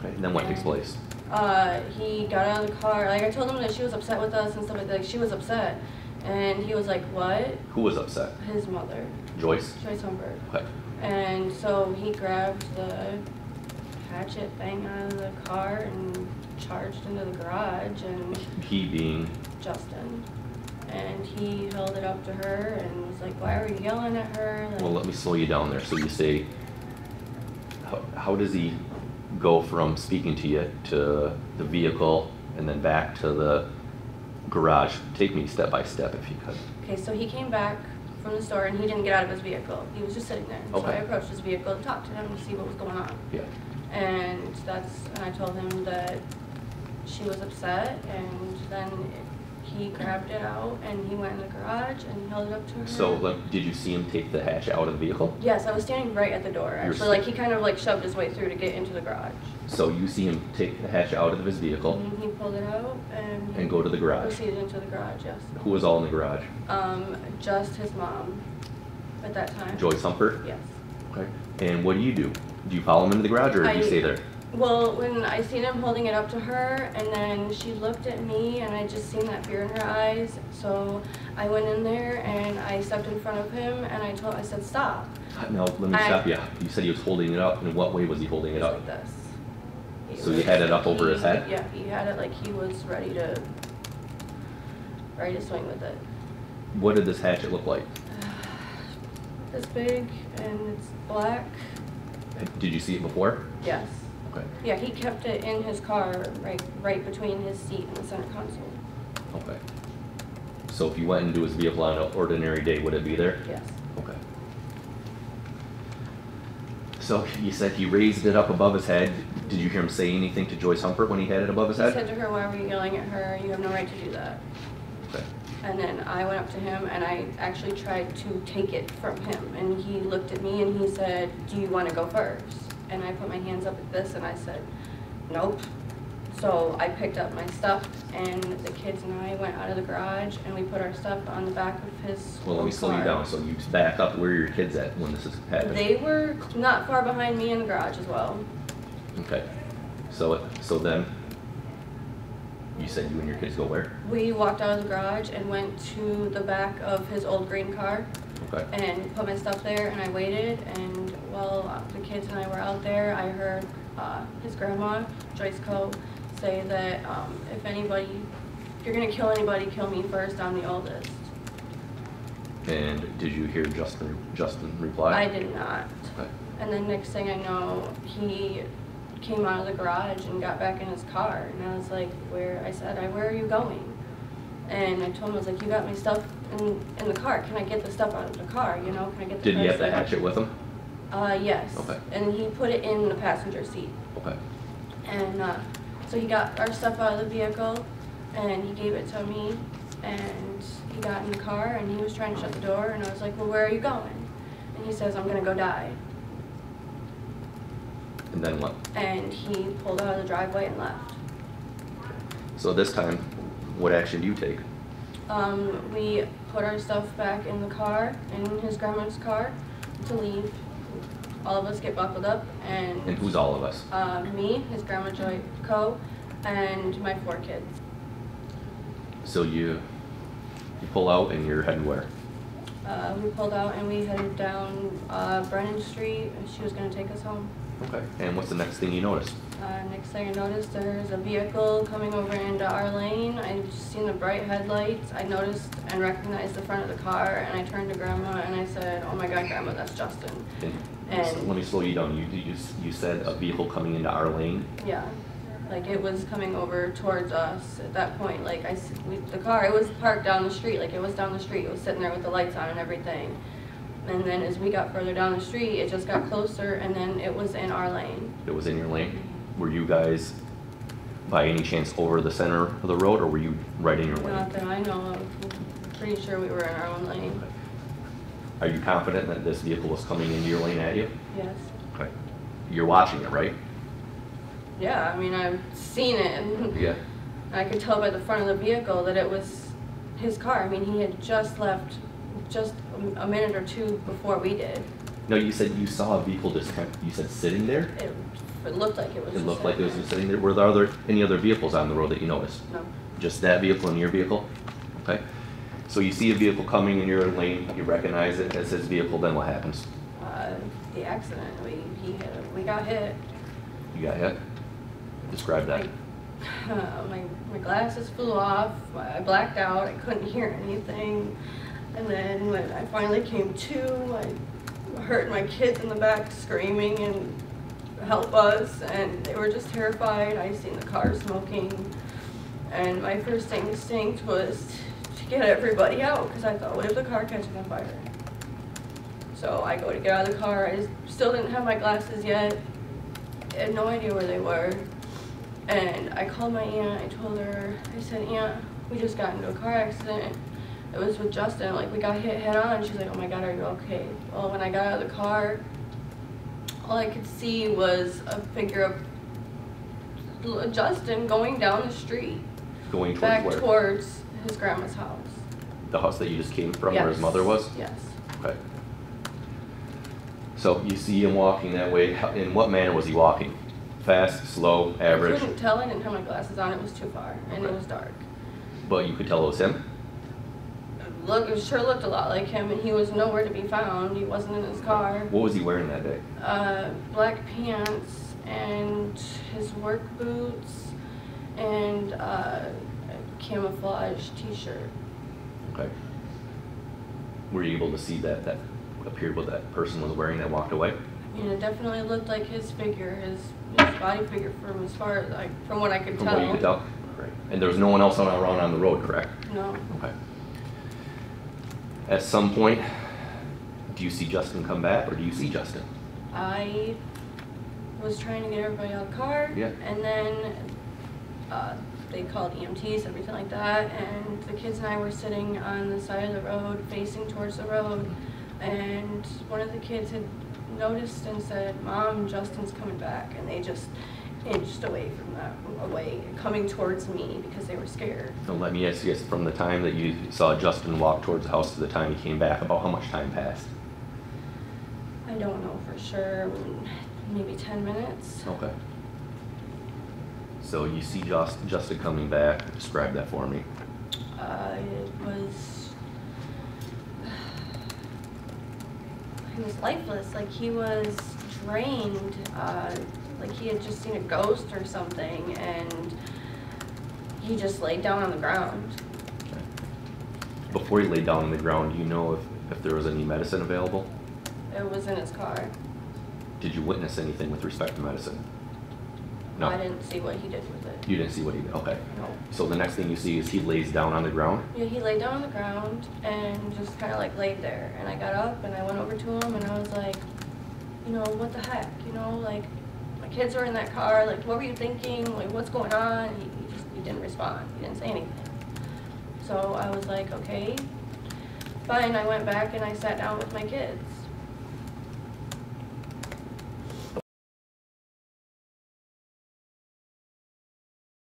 Okay, and then what takes place? He got out of the car. Like, I told him that she was upset with us and stuff like that. Like, she was upset. And he was like, what? Who was upset? His mother. Joyce? Joyce Humpert. Okay. And so he grabbed the hatchet thing out of the car and charged into the garage. And he being? Justin. And he held it up to her and was like, why are you yelling at her? Like, well, let me slow you down there. So you say, how does he go from speaking to you to the vehicle and then back to the garage? Take me step by step if you could. Okay, so he came back from the store and he didn't get out of his vehicle. He was just sitting there. Okay. So I approached his vehicle to talk to him to see what was going on. Yeah. And I told him that she was upset, and then he grabbed it out and he went in the garage and held it up to her. So did you see him take the hatch out of the vehicle? Yes, I was standing right at the door actually. Like, he kind of like shoved his way through to get into the garage. So you see him take the hatch out of his vehicle? And he pulled it out and go to the garage? Proceeded into the garage, yes. Who was all in the garage? Just his mom at that time. Joyce Humpert? Yes. Okay. And what do? Do you follow him into the garage, or do you stay there? Well, when I seen him holding it up to her, and then she looked at me, and I just seen that fear in her eyes. So I went in there, and I stepped in front of him, and I said, stop. Now, let me stop you. You said he was holding it up. In what way was he holding it up? Like this. So you had it up over his head? Yeah, he had it like he was ready to swing with it. What did this hatchet look like? This big, and it's black. Did you see it before? Yes. Okay. Yeah, he kept it in his car, right between his seat and the center console. Okay. So if you went into his vehicle on an ordinary day, would it be there? Yes. Okay. So you said he raised it up above his head. Did you hear him say anything to Joyce Humpert when he had it above his head? He said to her, why were you yelling at her? You have no right to do that. Okay. And then I went up to him and I actually tried to take it from him. And he looked at me and he said, do you want to go first? And I put my hands up at this and I said, nope. So I picked up my stuff and the kids and I went out of the garage and we put our stuff on the back of his Well, let me slow you down. So you back up. Where are your kids at when this is happening? They were not far behind me in the garage as well. Okay. So then you said you and your kids go where? We walked out of the garage and went to the back of his old green car. Okay. And put my stuff there, and I waited, and while the kids and I were out there, I heard his grandma, Joyce A, say that if you're going to kill anybody, kill me first, I'm the oldest. And did you hear Justin reply? I did not. Okay. And then next thing I know, he came out of the garage and got back in his car, and I was like, where are you going? And I told him, I was like, you got my stuff in the car. Can I get the stuff out of the car? You know, can I get the Did he have the hatchet with him? Yes. Okay. And he put it in the passenger seat. Okay. And so he got our stuff out of the vehicle, and he gave it to me, and he got in the car, and he was trying to shut the door, and I was like, well, where are you going? And he says, I'm going to go die. And then what? And he pulled out of the driveway and left. So this time, what action do you take? We put our stuff back in the car, in his grandma's car, to leave. All of us get buckled up, and who's all of us? Me, his grandma Joy Co, and my 4 kids. So you pull out and you're heading where? We pulled out and we headed down Brennan Street, and she was going to take us home. Okay. And what's the next thing you notice? Next thing I noticed, there's a vehicle coming over into our lane. I just seen the bright headlights. I noticed and recognized the front of the car, and I turned to Grandma and I said, oh my God, Grandma, that's Justin. And let me slow you down. You said a vehicle coming into our lane? Yeah. Like, it was coming over towards us at that point. Like, the car, it was parked down the street. Like, it was down the street. It was sitting there with the lights on and everything. And then as we got further down the street, it just got closer, and then it was in our lane. It was in your lane? Were you guys, by any chance, over the center of the road, or were you right in your lane? Not that I know of. I'm pretty sure we were in our own lane. Okay. Are you confident that this vehicle was coming into your lane at you? Yes. Okay. You're watching it, right? Yeah, I mean, I've seen it. Yeah. I could tell by the front of the vehicle that it was his car. I mean, he had just left just a minute or two before we did. No. No, you said you saw a vehicle just kind of, you said sitting there? It looked like it was. It looked like it was just sitting there. Were there any other vehicles on the road that you noticed? No. Just that vehicle and your vehicle? Okay. So you see a vehicle coming in your lane, you recognize it as his vehicle, then what happens? The accident, we got hit. You got hit? Describe that. My glasses flew off, I blacked out, I couldn't hear anything. And then when I finally came to, I heard my kids in the back screaming and help us, and they were just terrified. I seen the car smoking, and my first instinct was to get everybody out, because I thought, what if the car catches on fire? So I go to get out of the car. I still didn't have my glasses yet. I had no idea where they were. And I called my aunt. I told her, I said, Aunt, we just got into a car accident. It was with Justin. Like, we got hit head on. She's like, oh my God, are you okay? Well, when I got out of the car, all I could see was a figure of Justin going down the street. Going towards back where? Towards his grandma's house. The house that you just came from, Yes. where his mother was? Yes. Okay. So you see him walking that way. In what manner was he walking? Fast, slow, average? I couldn't tell. I didn't have my glasses on. It was too far, and it was dark. But you could tell it was him? Look, it sure looked a lot like him, and he was nowhere to be found. He wasn't in his car. What was he wearing that day? Black pants and his work boots and a camouflage t-shirt. Okay. Were you able to see that appeared what that person was wearing that walked away? I mean, it definitely looked like his figure, his body figure, from as far as from what I could From tell. what you could tell? Right. And there was no one else around on the road, correct? No. Okay. At some point, do you see Justin come back, or do you see Justin? I was trying to get everybody out of the car, Yeah. and then they called EMTs, everything like that, and the kids and I were sitting on the side of the road, facing towards the road, and one of the kids had noticed and said, Mom, Justin's coming back, and they just inched away from that, coming towards me because they were scared. So let me ask you this, from the time that you saw Justin walk towards the house to the time he came back, about how much time passed? I don't know for sure, maybe 10 minutes. Okay. So you see Justin coming back. Describe that for me. He was lifeless, like he was drained, like he had just seen a ghost or something, and he just laid down on the ground. Okay. Before he laid down on the ground, do you know if there was any medicine available? It was in his car. Did you witness anything with respect to medicine? No. I didn't see what he did with it. You didn't see what he did? Okay. No. So the next thing you see is he lays down on the ground? Yeah, he laid down on the ground and just kind of like laid there. And I got up and I went over to him and I was like, you know, what the heck? You know, like, my kids are in that car. Like, what were you thinking? Like, what's going on? He didn't respond. He didn't say anything. So I was like, okay, fine. I went back and I sat down with my kids.